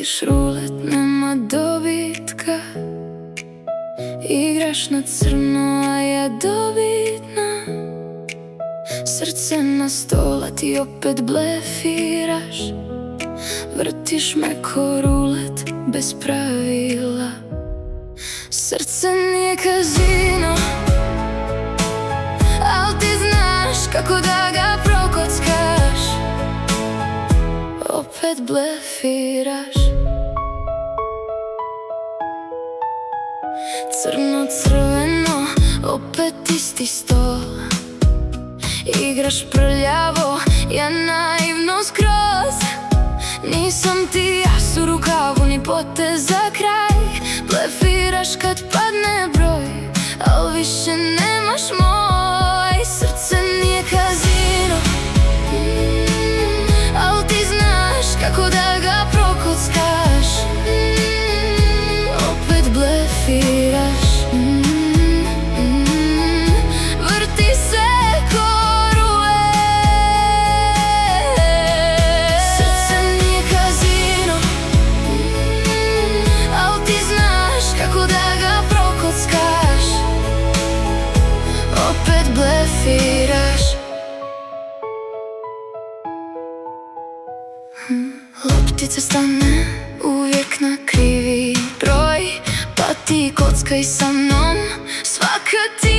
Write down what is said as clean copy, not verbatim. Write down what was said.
Vrtiš rulet, nema dobitka. Igraš na crno, a ja dobitna. Srce na stol, a ti opet blefiraš. Vrtiš me ko rulet, bez pravila. Srce nije kazino, al ti znaš kako da ga prokockaš. Opet blefiraš. Crno-crveno, opet isti stol. Igraš prljavo, ja naivno skroz. Nisam ti jas u rukavu, ni potez za kraj. Blefiraš kad padne broj, al više nemaš moj. Srce nije kazino, al ti znaš kako da ga prokockaš. Opet blefiraš. Vrti se ko rulet. Srce nije kazino, al ti znaš kako da ga prokockaš. Opet blefiraš. Loptica stane uvijek na krivi broj, pa ti kockaj sa mnom. Svaka ti